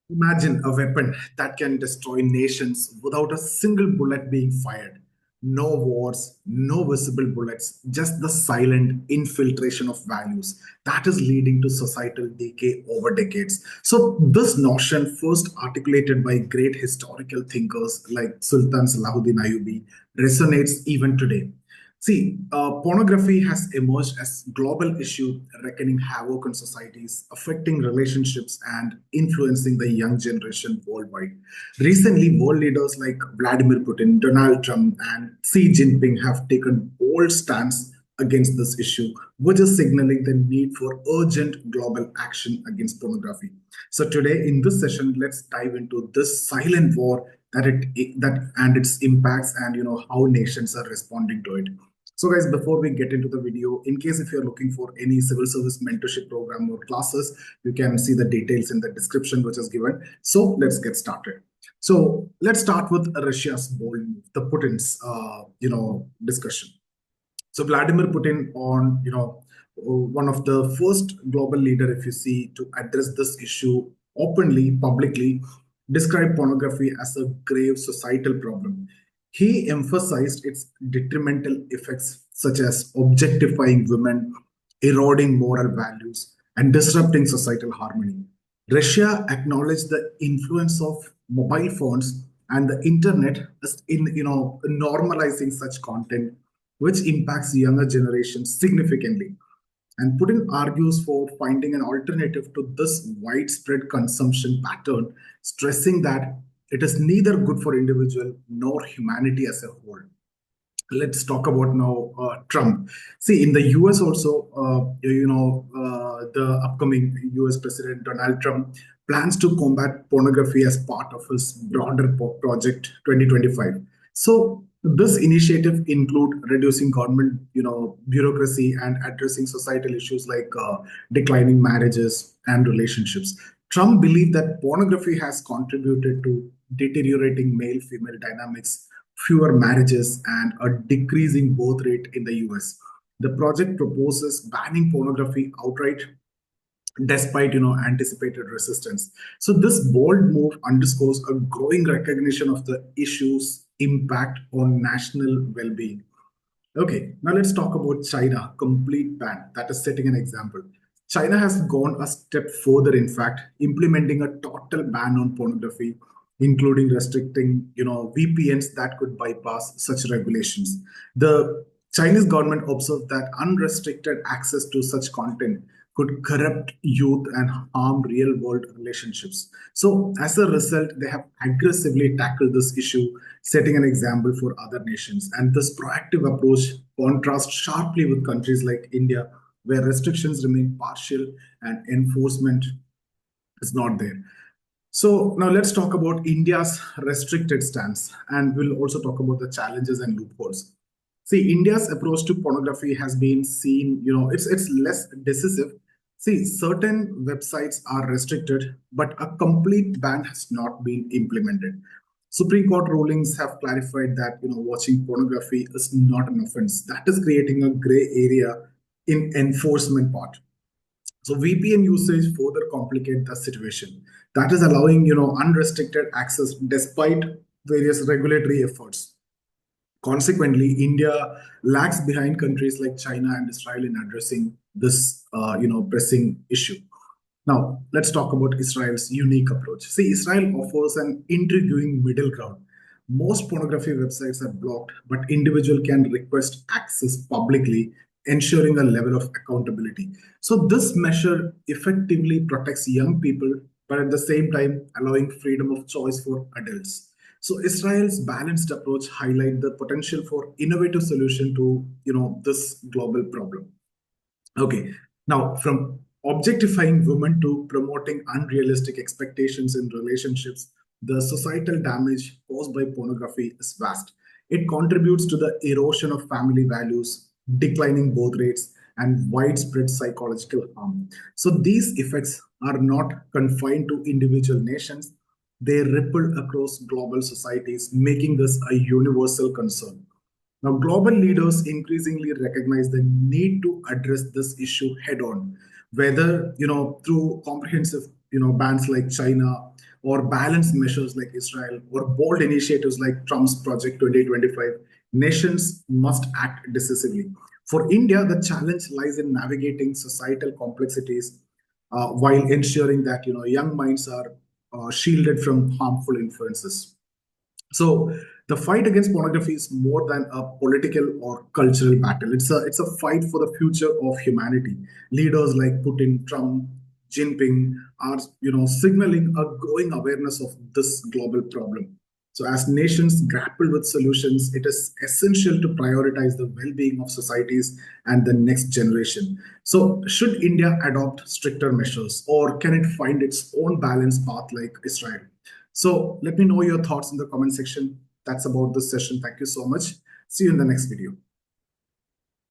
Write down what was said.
Imagine a weapon that can destroy nations without a single bullet being fired. No wars, no visible bullets, just the silent infiltration of values that is leading to societal decay over decades. So, this notion, first articulated by great historical thinkers like Sultan Salahuddin Ayyubi, resonates even today. See, pornography has emerged as global issue, reckoning havoc on societies, affecting relationships, and influencing the young generation worldwide. Recently, world leaders like Vladimir Putin, Donald Trump, and Xi Jinping have taken bold stance against this issue, which is signaling the need for urgent global action against pornography. So today, in this session, let's dive into this silent war that and its impacts, and how nations are responding to it. So guys, before we get into the video, in case if you're looking for any civil service mentorship program or classes, you can see the details in the description which is given. So let's get started. So let's start with Russia's bold move, the Putin's discussion. So Vladimir Putin, on one of the first global leader, if you see, to address this issue openly, publicly, described pornography as a grave societal problem. He emphasized its detrimental effects, such as objectifying women, eroding moral values, and disrupting societal harmony. Russia acknowledged the influence of mobile phones and the internet as in normalizing such content, which impacts younger generations significantly. And Putin argues for finding an alternative to this widespread consumption pattern, stressing that it is neither good for individual nor humanity as a whole. Let's talk about now Trump. See, in the US also, the upcoming US President Donald Trump plans to combat pornography as part of his broader project 2025. So this initiative include reducing government, bureaucracy and addressing societal issues like declining marriages and relationships. Trump believed that pornography has contributed to deteriorating male-female dynamics, fewer marriages, and a decreasing birth rate in the US. The project proposes banning pornography outright despite anticipated resistance. So this bold move underscores a growing recognition of the issue's impact on national well-being. Okay, now let's talk about China, complete ban. That is setting an example. China has gone a step further, in fact, implementing a total ban on pornography, including restricting, VPNs that could bypass such regulations. The Chinese government observed that unrestricted access to such content could corrupt youth and harm real-world relationships. So, as a result, they have aggressively tackled this issue, setting an example for other nations. And this proactive approach contrasts sharply with countries like India, where restrictions remain partial and enforcement is not there. So now let's talk about India's restricted stance, and we'll also talk about the challenges and loopholes. See, India's approach to pornography has been seen, it's less decisive. See, certain websites are restricted, but a complete ban has not been implemented. Supreme Court rulings have clarified that watching pornography is not an offense. That is creating a gray area in enforcement part. So VPN usage further complicate the situation. That is allowing unrestricted access despite various regulatory efforts. Consequently, India lags behind countries like China and Israel in addressing this pressing issue. Now, let's talk about Israel's unique approach. See, Israel offers an intriguing middle ground. Most pornography websites are blocked, but individual can request access publicly, ensuring a level of accountability. So this measure effectively protects young people, but at the same time allowing freedom of choice for adults. So Israel's balanced approach highlight the potential for innovative solution to this global problem. Okay, now from objectifying women to promoting unrealistic expectations in relationships, the societal damage caused by pornography is vast. It contributes to the erosion of family values, declining birth rates, and widespread psychological harm. So these effects are not confined to individual nations, they ripple across global societies, making this a universal concern. Now, global leaders increasingly recognize the need to address this issue head on, whether through comprehensive bans like China or balanced measures like Israel, or bold initiatives like Trump's Project 2025, nations must act decisively. For India, the challenge lies in navigating societal complexities while ensuring that young minds are shielded from harmful influences. So the fight against pornography is more than a political or cultural battle. It's a fight for the future of humanity. Leaders like Putin, Trump, Jinping are signaling a growing awareness of this global problem. So as nations grapple with solutions, it is essential to prioritize the well-being of societies and the next generation. So should India adopt stricter measures, or can it find its own balanced path like Israel? So let me know your thoughts in the comment section. That's about this session. Thank you so much. See you in the next video.